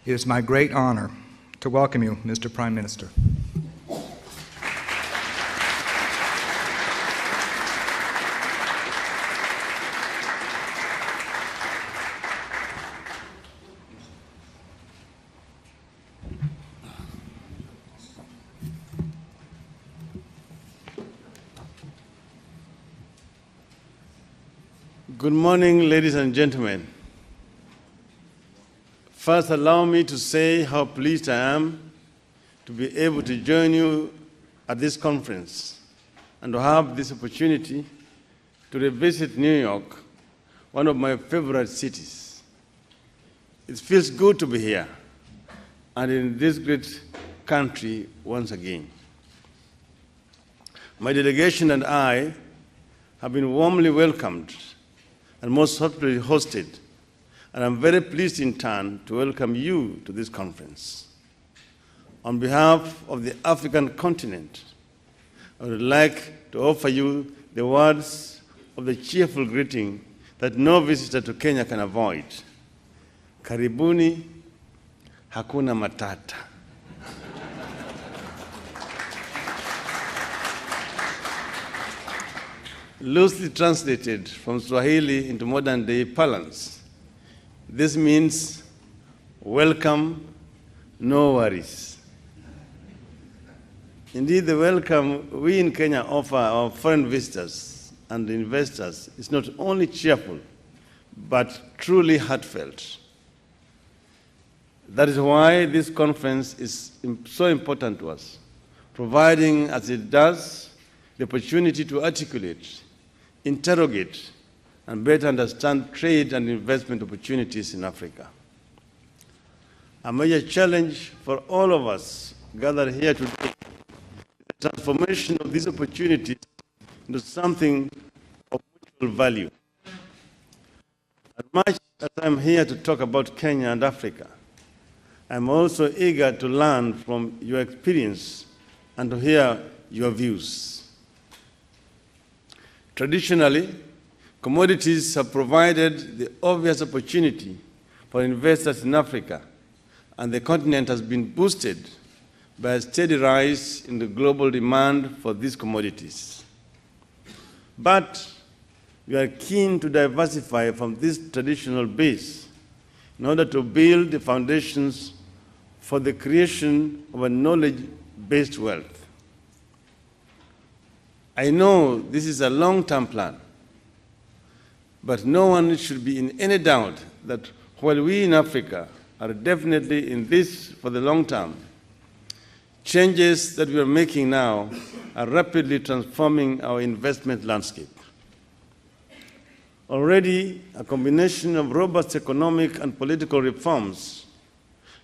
It is my great honor to welcome you, Mr. Prime Minister. Good morning, ladies and gentlemen. First, allow me to say how pleased I am to be able to join you at this conference and to have this opportunity to revisit New York, one of my favorite cities. It feels good to be here and in this great country once again. My delegation and I have been warmly welcomed and most hospitably hosted, and I'm very pleased in turn to welcome you to this conference. On behalf of the African continent, I would like to offer you the words of the cheerful greeting that no visitor to Kenya can avoid. Karibuni, hakuna matata. Loosely translated from Swahili into modern-day parlance, this means welcome, no worries. Indeed, the welcome we in Kenya offer our foreign visitors and investors is not only cheerful, but truly heartfelt. That is why this conference is so important to us, providing, as it does, the opportunity to articulate, interrogate, and better understand trade and investment opportunities in Africa. A major challenge for all of us gathered here today is the transformation of these opportunities into something of mutual value. As much as I'm here to talk about Kenya and Africa, I'm also eager to learn from your experience and to hear your views. Traditionally, commodities have provided the obvious opportunity for investors in Africa, and the continent has been boosted by a steady rise in the global demand for these commodities. But we are keen to diversify from this traditional base in order to build the foundations for the creation of a knowledge-based wealth. I know this is a long-term plan, but no one should be in any doubt that while we in Africa are definitely in this for the long term, changes that we are making now are rapidly transforming our investment landscape. Already, a combination of robust economic and political reforms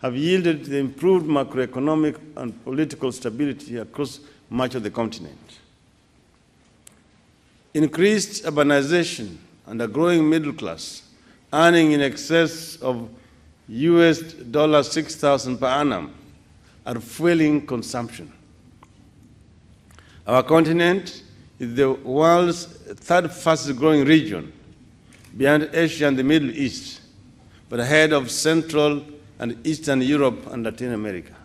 have yielded the improved macroeconomic and political stability across much of the continent. Increased urbanization and a growing middle class, earning in excess of US $6,000 per annum, are fueling consumption. Our continent is the world's third fastest growing region, behind Asia and the Middle East, but ahead of Central and Eastern Europe and Latin America.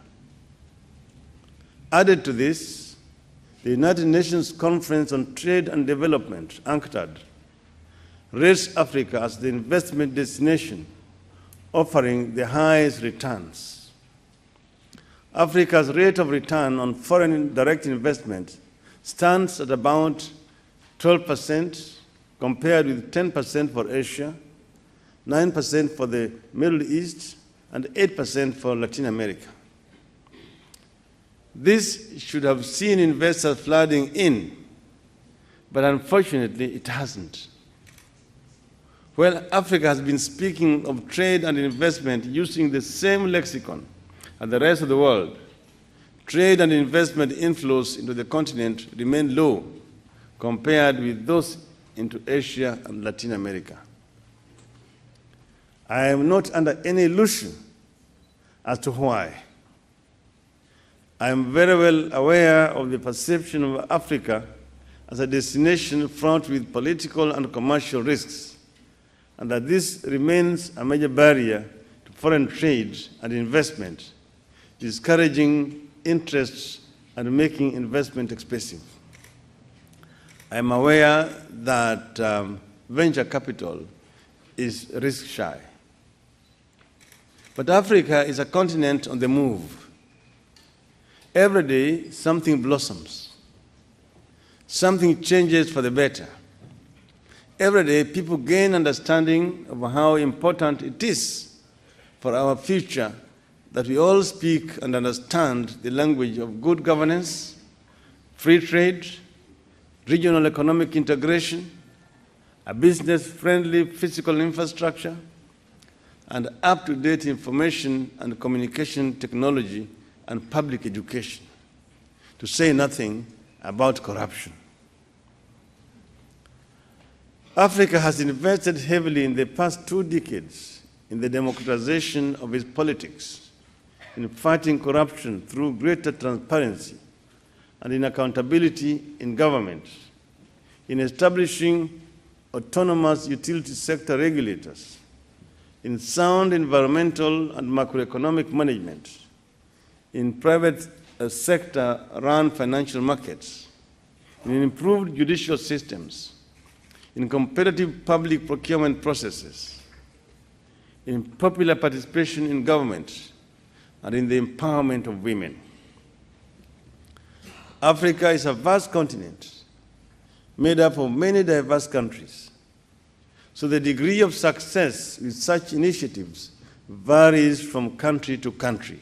Added to this, the United Nations Conference on Trade and Development, UNCTAD, raised Africa as the investment destination, offering the highest returns. Africa's rate of return on foreign direct investment stands at about 12%, compared with 10% for Asia, 9% for the Middle East, and 8% for Latin America. This should have seen investors flooding in, but unfortunately it hasn't. Well, Africa has been speaking of trade and investment using the same lexicon as the rest of the world. Trade and investment inflows into the continent remain low compared with those into Asia and Latin America. I am not under any illusion as to why. I am very well aware of the perception of Africa as a destination fraught with political and commercial risks, and that this remains a major barrier to foreign trade and investment, discouraging interests and making investment expensive. I am aware that venture capital is risk-shy. But Africa is a continent on the move. Every day, something blossoms. Something changes for the better. Every day, people gain understanding of how important it is for our future that we all speak and understand the language of good governance, free trade, regional economic integration, a business-friendly physical infrastructure, and up-to-date information and communication technology and public education, to say nothing about corruption. Africa has invested heavily in the past 2 decades in the democratization of its politics, in fighting corruption through greater transparency, and in accountability in government, in establishing autonomous utility sector regulators, in sound environmental and macroeconomic management, in private sector-run financial markets, in improved judicial systems, in competitive public procurement processes, in popular participation in government, and in the empowerment of women. Africa is a vast continent made up of many diverse countries, so the degree of success with such initiatives varies from country to country.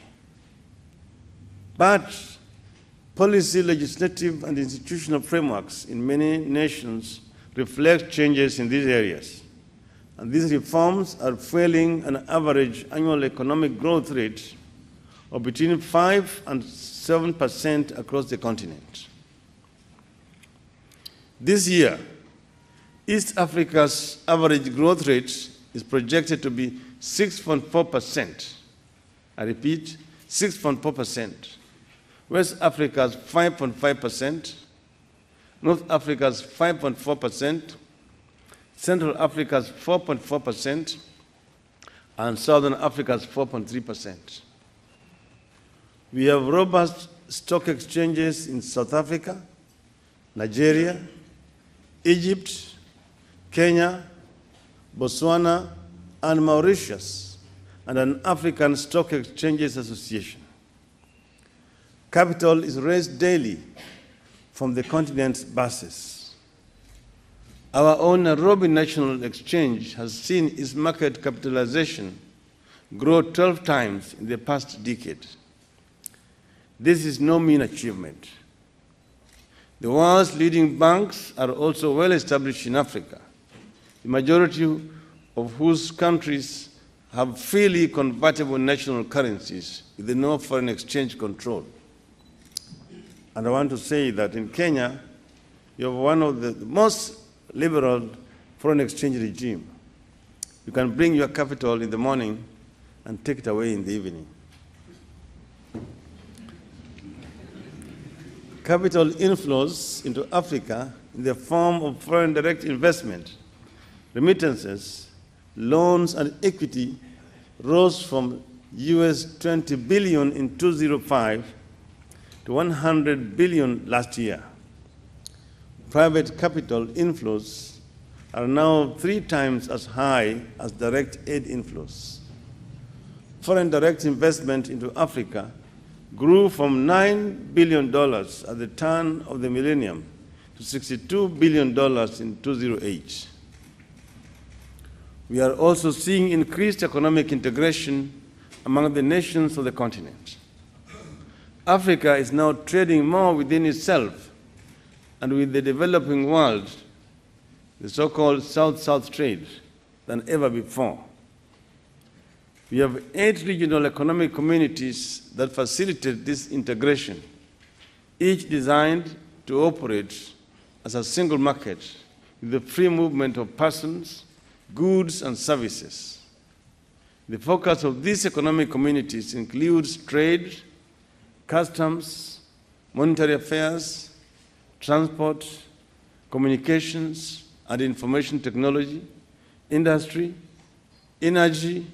But policy, legislative, and institutional frameworks in many nations reflect changes in these areas, and these reforms are fueling an average annual economic growth rate of between 5% and 7% across the continent. This year, East Africa's average growth rate is projected to be 6.4%. I repeat, 6.4%. West Africa's 5.5%, North Africa's 5.4%, Central Africa's 4.4%, and Southern Africa's 4.3%. We have robust stock exchanges in South Africa, Nigeria, Egypt, Kenya, Botswana, and Mauritius, and an African Stock Exchanges Association. Capital is raised daily from the continent's bases. Our own Nairobi National Exchange has seen its market capitalization grow 12 times in the past decade. This is no mean achievement. The world's leading banks are also well established in Africa, the majority of whose countries have freely convertible national currencies with no foreign exchange control. And I want to say that in Kenya, you have one of the most liberal foreign exchange regime. You can bring your capital in the morning and take it away in the evening. Capital inflows into Africa in the form of foreign direct investment, remittances, loans, and equity rose from US $20 billion in 2005 to $100 billion last year. Private capital inflows are now 3 times as high as direct aid inflows. Foreign direct investment into Africa grew from $9 billion at the turn of the millennium to $62 billion in 2008. We are also seeing increased economic integration among the nations of the continent. Africa is now trading more within itself and with the developing world, the so-called South-South trade, than ever before. We have 8 regional economic communities that facilitate this integration, each designed to operate as a single market with the free movement of persons, goods, and services. The focus of these economic communities includes trade, customs, monetary affairs, transport, communications and information technology, industry, energy,